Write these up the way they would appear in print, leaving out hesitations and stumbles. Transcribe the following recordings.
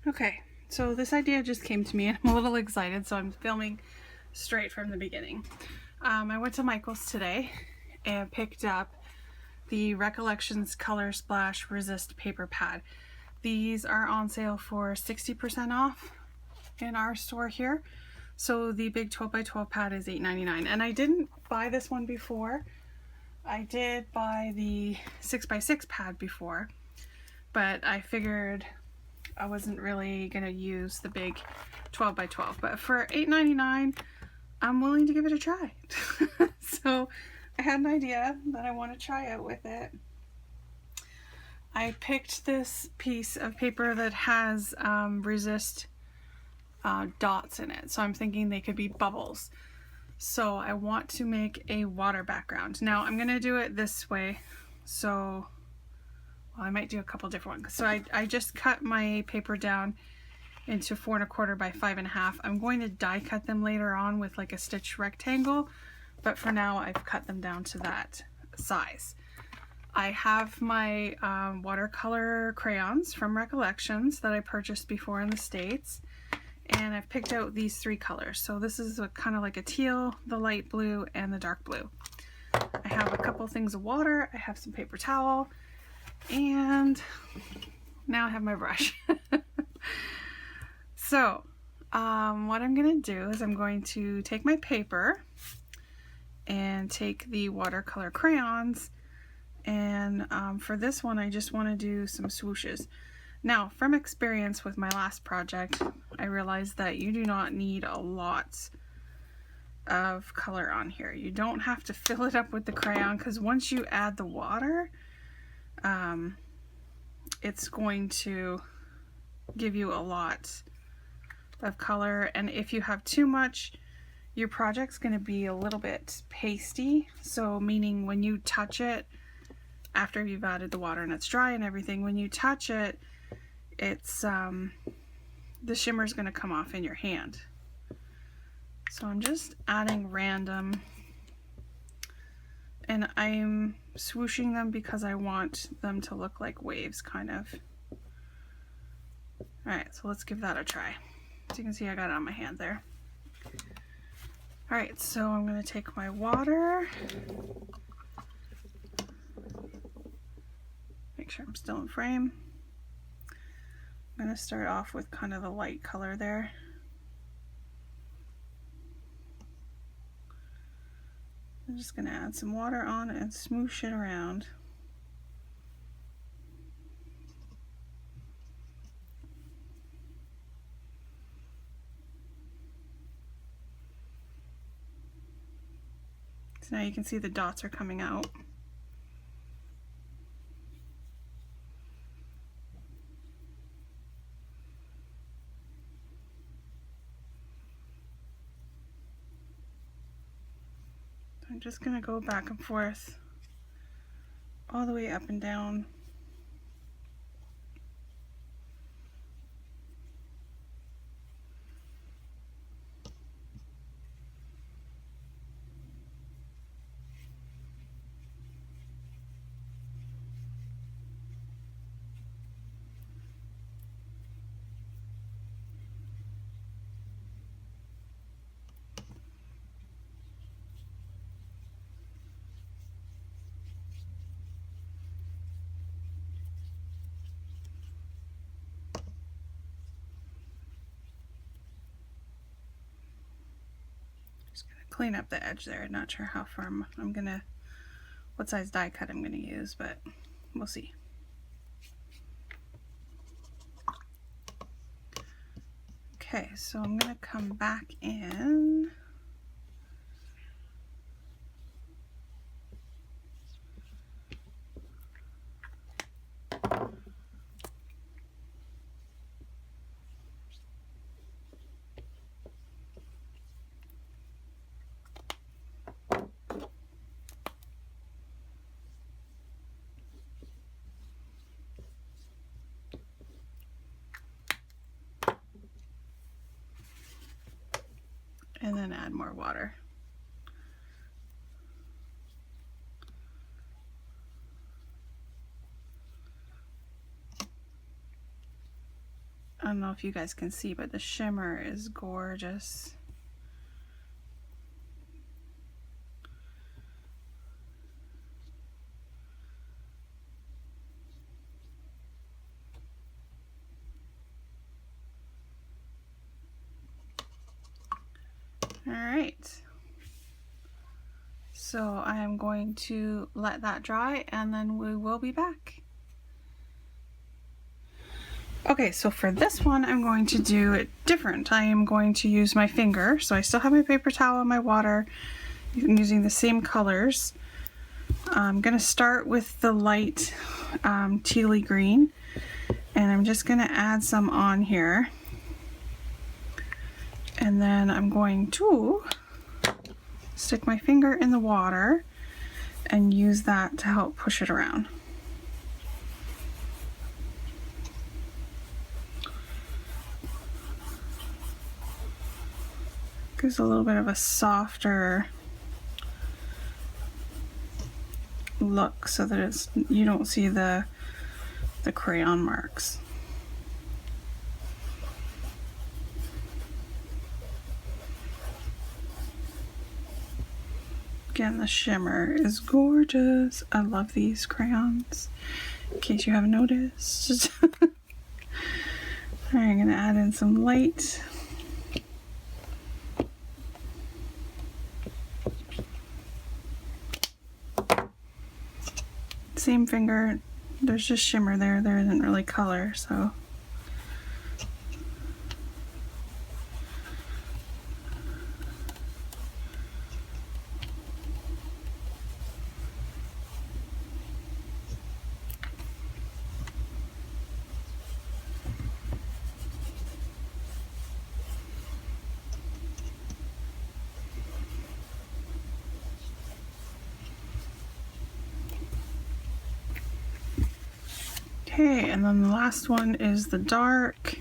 Okay, so this idea just came to me and I'm a little excited, so I'm filming straight from the beginning. I went to Michael's today and picked up the Recollections Color Splash Resist paper pad. These are on sale for 60% off in our store here. So the big 12x12 pad is $8.99, and I didn't buy this one before. I did buy the 6x6 pad before, but I figured I wasn't really gonna use the big 12x12, but for $8.99 I'm willing to give it a try. So I had an idea that I want to try out with it. I picked this piece of paper that has resist dots in it, so I'm thinking they could be bubbles. So I want to make a water background. Now I'm gonna do it this way, so well, I might do a couple different ones. So I just cut my paper down into 4 1/4 by 5 1/2. I'm going to die cut them later on with like a stitch rectangle, but for now I've cut them down to that size. I have my watercolor crayons from Recollections that I purchased before in the States, and I've picked out these 3 colors. So this is kind of like a teal, the light blue, and the dark blue. I have a couple things of water, I have some paper towel, and now I have my brush. So what I'm going to do is I'm going to take my paper and take the watercolor crayons, and for this one I just want to do some swooshes. Now, from experience with my last project, I realized that you do not need a lot of color on here. You don't have to fill it up with the crayon, because once you add the water, it's going to give you a lot of color, and if you have too much, your project's going to be a little bit pasty. So meaning when you touch it after you've added the water and it's dry and everything, when you touch it, it's the shimmer's going to come off in your hand. So I'm just adding random, and I'm swooshing them because I want them to look like waves, kind of. Alright, so let's give that a try. So you can see I got it on my hand there. Alright, so I'm going to take my water, make sure I'm still in frame. I'm going to start off with kind of the light color there. I'm just going to add some water on and smoosh it around. So now you can see the dots are coming out. I'm just going to go back and forth all the way up and down. Just gonna clean up the edge there. Not sure how far what size die cut I'm gonna use, but we'll see. Okay, so I'm gonna come back in. And then add more water. I don't know if you guys can see, but the shimmer is gorgeous. All right. So I am going to let that dry and then we will be back. Okay, so for this one, I'm going to do it different. I am going to use my finger. So I still have my paper towel and my water. I'm using the same colors. I'm going to start with the light tealy green, and I'm just going to add some on here. And then I'm going to stick my finger in the water and use that to help push it around. Gives a little bit of a softer look so that you don't see the crayon marks. Again, the shimmer is gorgeous. I love these crayons, in case you haven't noticed. I'm gonna add in some light. Same finger, there's just shimmer there. There isn't really color, so. Okay, and then the last one is the dark.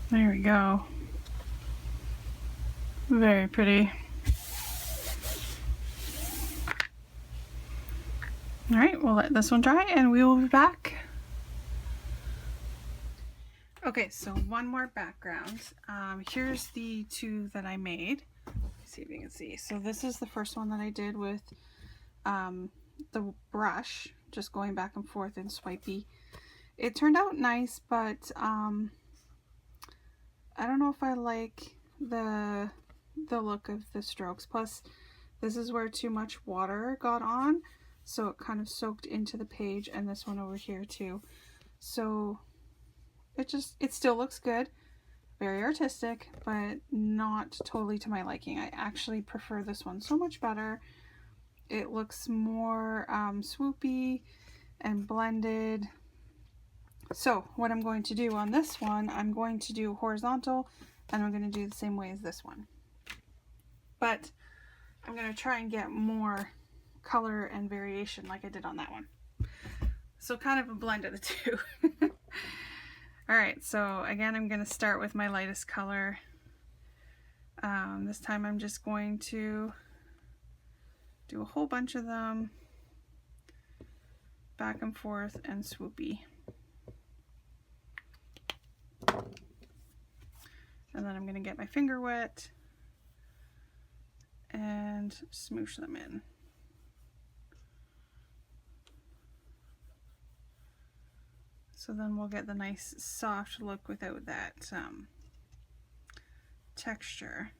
There we go. Very pretty. All right, we'll let this one dry and we will be back. Okay, so one more background. Here's the two that I made. Let's see if you can see. So this is the first one that I did with the brush, just going back and forth and swipey. It turned out nice, but I don't know if I like the look of the strokes. Plus, this is where too much water got on, so it kind of soaked into the page, and this one over here too. So it still looks good, very artistic, but not totally to my liking. I actually prefer this one so much better. It looks more swoopy and blended. So what I'm going to do on this one, I'm going to do horizontal, and I'm going to do the same way as this one. But I'm going to try and get more color and variation like I did on that one. So kind of a blend of the two. Alright, so again I'm going to start with my lightest color. This time I'm just going to do a whole bunch of them, back and forth and swoopy. And then I'm going to get my finger wet and smoosh them in. So then we'll get the nice soft look without that texture.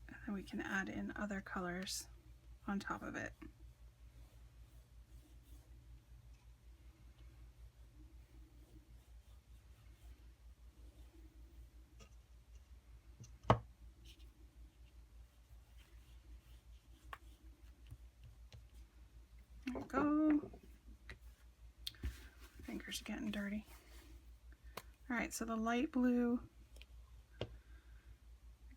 And then we can add in other colors on top of it. There we go. Fingers are getting dirty. All right, so the light blue,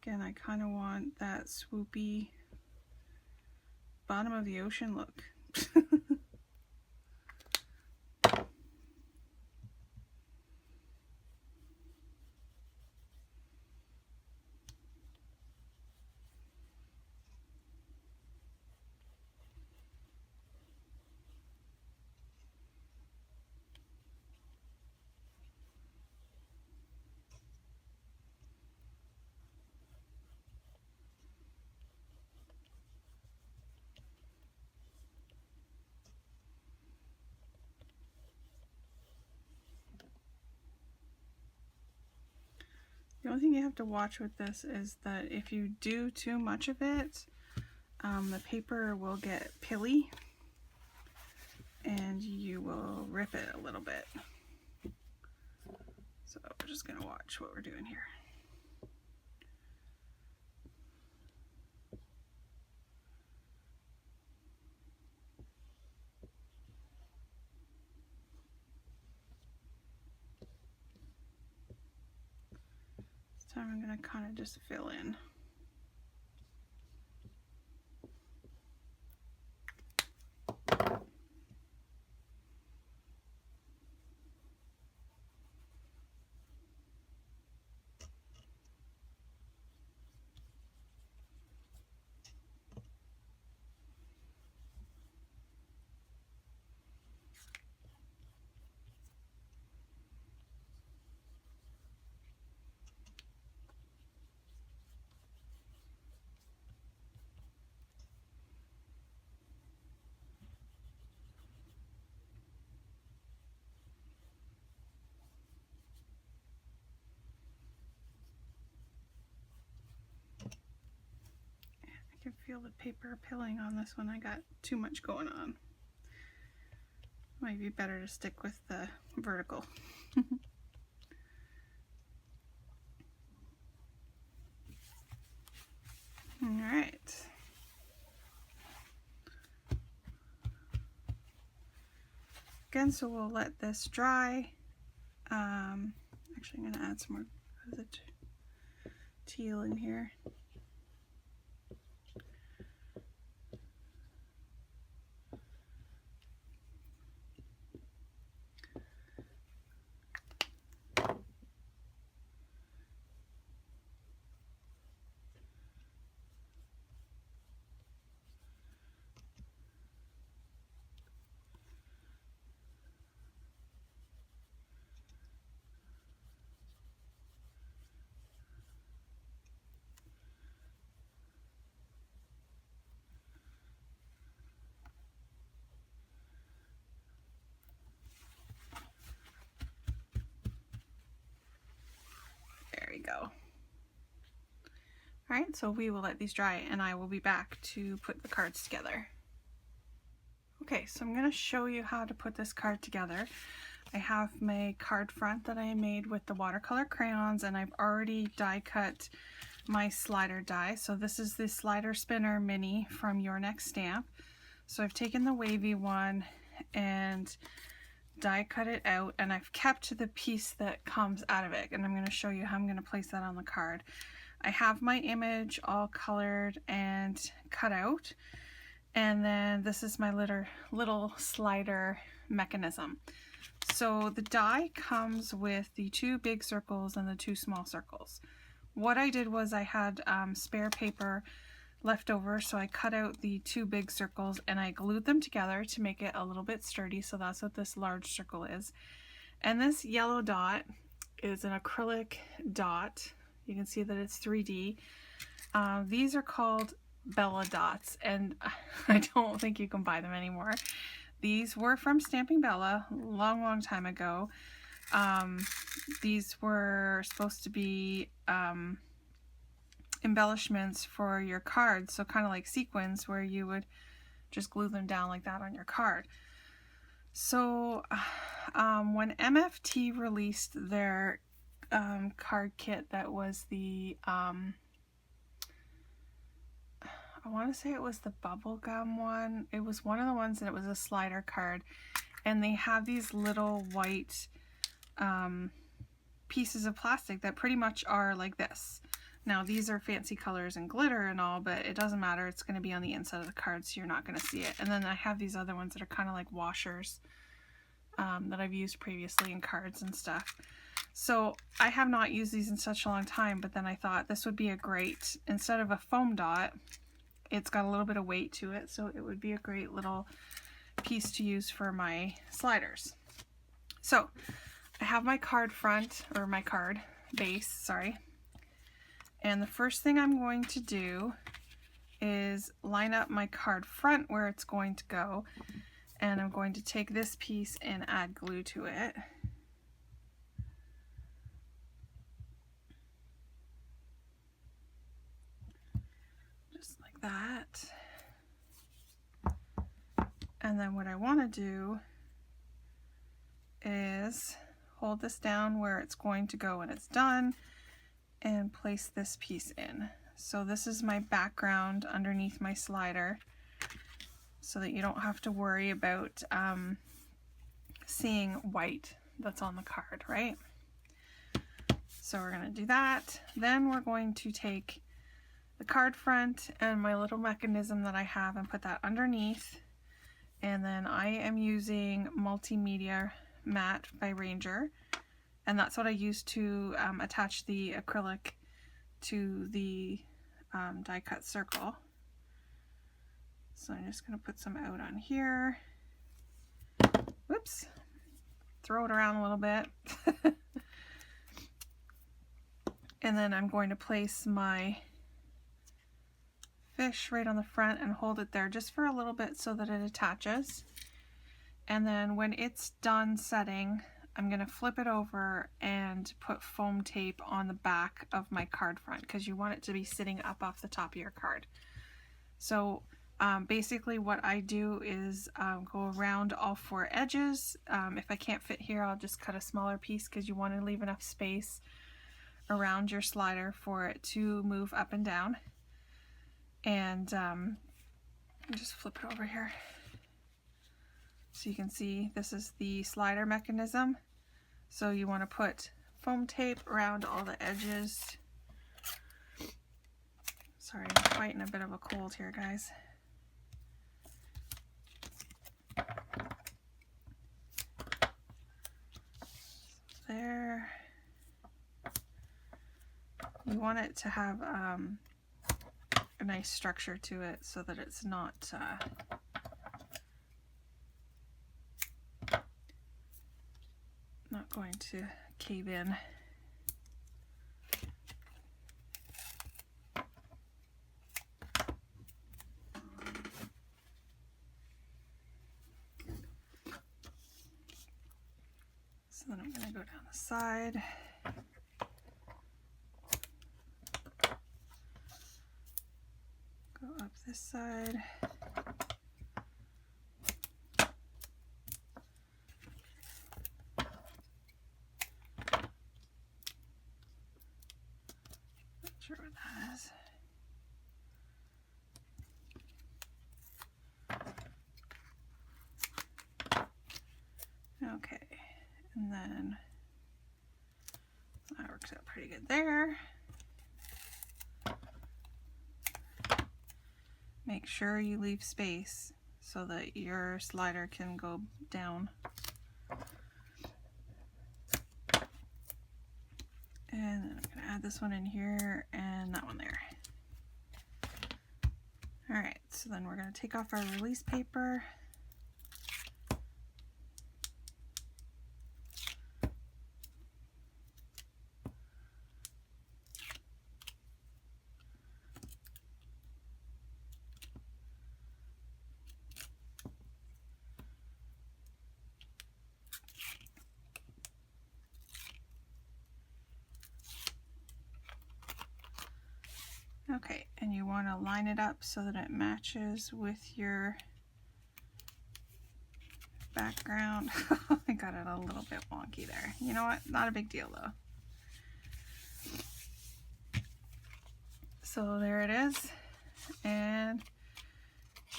again, I kind of want that swoopy bottom of the ocean look. The only thing you have to watch with this is that if you do too much of it, the paper will get pilly and you will rip it a little bit. So we're just going to watch what we're doing here. This time I'm going to kind of just fill in. I can feel the paper pilling on this one. I got too much going on. Might be better to stick with the vertical. All right. Again, so we'll let this dry. Actually, I'm going to add some more of the teal in here. There we go. All right, so we will let these dry and I will be back to put the cards together. Okay, so I'm going to show you how to put this card together. I have my card front that I made with the watercolor crayons, and I've already die cut my slider die. So this is the Slider Spinner Mini from Your Next Stamp. So I've taken the wavy one and die cut it out, and I've kept the piece that comes out of it, and I'm going to show you how I'm going to place that on the card. I have my image all colored and cut out, and then this is my little slider mechanism. So the die comes with the 2 big circles and the 2 small circles. What I did was I had spare paper left over, so I cut out the 2 big circles and I glued them together to make it a little bit sturdy. So that's what this large circle is. And this yellow dot is an acrylic dot. You can see that it's 3D. These are called Bella dots, and I don't think you can buy them anymore. These were from Stamping Bella a long time ago. These were supposed to be embellishments for your cards, so kind of like sequins where you would just glue them down like that on your card. So when MFT released their card kit that was the I want to say it was the bubblegum one. It was one of the ones that it was a slider card, and they have these little white pieces of plastic that pretty much are like this. Now these are fancy colors and glitter and all, but it doesn't matter. It's going to be on the inside of the card, so you're not going to see it. And then I have these other ones that are kind of like washers that I've used previously in cards and stuff. So I have not used these in such a long time, but then I thought this would be a great, instead of a foam dot, it's got a little bit of weight to it, so it would be a great little piece to use for my sliders. So I have my card front, or my card base, sorry. And the first thing I'm going to do is line up my card front where it's going to go. And I'm going to take this piece and add glue to it. Just like that. And then what I want to do is hold this down where it's going to go when it's done and place this piece in. So this is my background underneath my slider, so that you don't have to worry about seeing white that's on the card, right? So we're going to do that. Then we're going to take the card front and my little mechanism that I have and put that underneath. And then I am using Multimedia Matte by Ranger, and that's what I use to attach the acrylic to the die cut circle. So I'm just going to put some out on here. Whoops. Throw it around a little bit. And then I'm going to place my fish right on the front and hold it there just for a little bit so that it attaches. And then when it's done setting, I'm going to flip it over and put foam tape on the back of my card front, because you want it to be sitting up off the top of your card. So basically what I do is go around all four edges. If I can't fit here, I'll just cut a smaller piece, because you want to leave enough space around your slider for it to move up and down. And just flip it over here so you can see this is the slider mechanism. So you want to put foam tape around all the edges. Sorry, I'm fighting a bit of a cold here, guys. There. You want it to have a nice structure to it so that it's not going to cave in. So then I'm going to go down the side. Go up this side. Not sure what that is. Okay, and then that works out pretty good there. Make sure you leave space so that your slider can go down. And then I'm going to add this one in here and that one there. Alright, so then we're going to take off our release paper. and you want to line it up so that it matches with your background. I got it a little bit wonky there. You know what? Not a big deal though. So there it is, and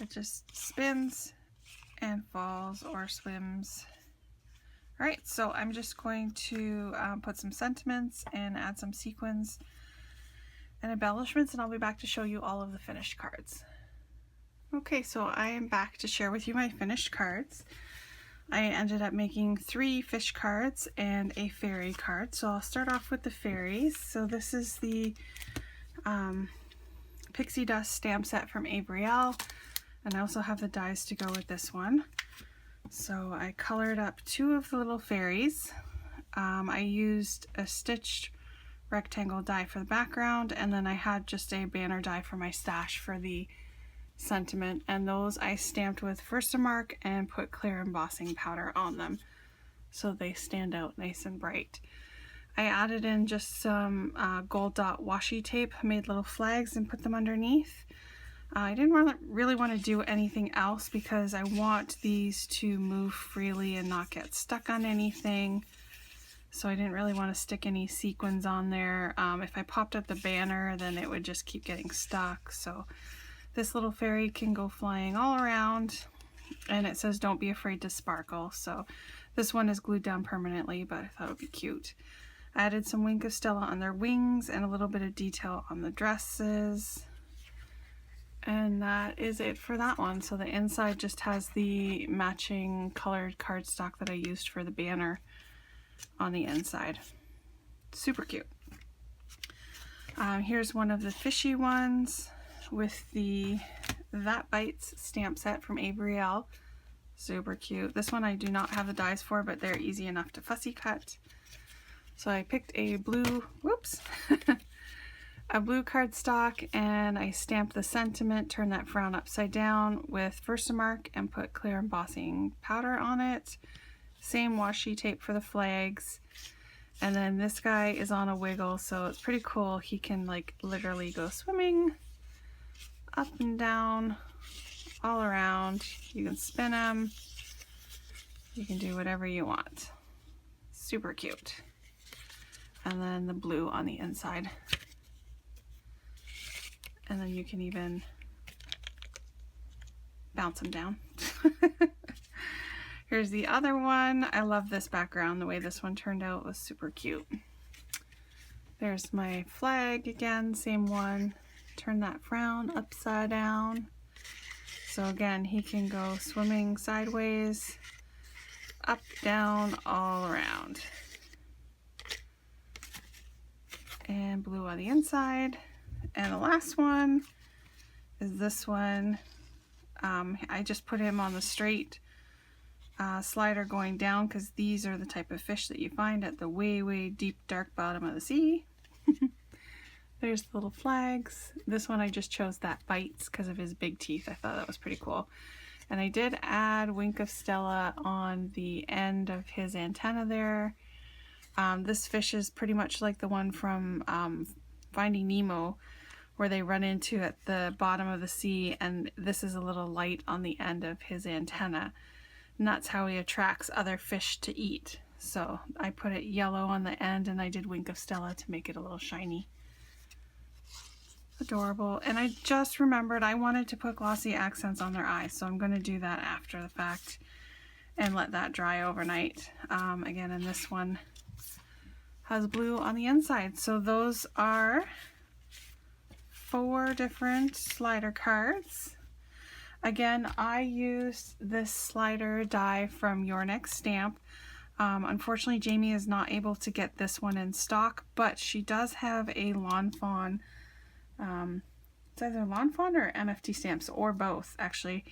it just spins and falls or swims. All right, so I'm just going to put some sentiments and add some sequins and embellishments, and I'll be back to show you all of the finished cards. Okay, so I am back to share with you my finished cards. I ended up making 3 fish cards and a fairy card. So I'll start off with the fairies. So this is the Pixie Dust stamp set from Abrielle, and I also have the dies to go with this one. So I colored up 2 of the little fairies. I used a stitched rectangle die for the background, and then I had just a banner die for my stash for the sentiment, and those I stamped with Versamark and put clear embossing powder on them so they stand out nice and bright. I added in just some gold dot washi tape, made little flags and put them underneath. I didn't really want to do anything else because I want these to move freely and not get stuck on anything. So I didn't really want to stick any sequins on there. If I popped up the banner, then it would just keep getting stuck. So this little fairy can go flying all around, and it says don't be afraid to sparkle. So this one is glued down permanently, but I thought it would be cute. I added some Wink of Stella on their wings and a little bit of detail on the dresses. And that is it for that one. So the inside just has the matching colored cardstock that I used for the banner on the inside. Super cute. Here's one of the fishy ones with the That Bites stamp set from Abrielle. Super cute. This one I do not have the dies for, but they're easy enough to fussy cut. So I picked a blue, a blue cardstock, and I stamped the sentiment, turned that frown upside down with Versamark and put clear embossing powder on it. Same washi tape for the flags. And then this guy is on a wiggle, so it's pretty cool. He can like literally go swimming up and down, all around. You can spin him. You can do whatever you want. Super cute. And then the blue on the inside. And then you can even bounce him down. Here's the other one. I love this background. The way this one turned out was super cute. There's my flag again, same one. Turn that frown upside down. So again, he can go swimming sideways, up, down, all around. And blue on the inside. And the last one is this one. I just put him on the straight slider going down because these are the type of fish that you find at the way deep dark bottom of the sea. There's the little flags. This one I just chose That Bites because of his big teeth. I thought that was pretty cool. And I did add Wink of Stella on the end of his antenna there. This fish is pretty much like the one from Finding Nemo, where they run into at the bottom of the sea, and this is a little light on the end of his antenna. And that's how he attracts other fish to eat. So I put it yellow on the end, and I did Wink of Stella to make it a little shiny. Adorable. And I just remembered I wanted to put glossy accents on their eyes, so I'm going to do that after the fact and let that dry overnight. Again, and this one has blue on the inside. So those are 4 different slider cards. Again, I used this slider die from Your Next Stamp. Unfortunately, Jamie is not able to get this one in stock, but she does have a Lawn Fawn. It's either Lawn Fawn or MFT stamps, or both, actually.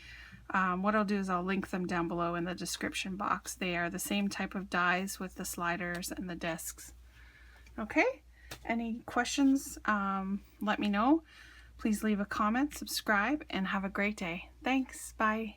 What I'll do is I'll link them down below in the description box. They are the same type of dies with the sliders and the discs. Okay, any questions, let me know. Please leave a comment, subscribe, and have a great day. Thanks, bye.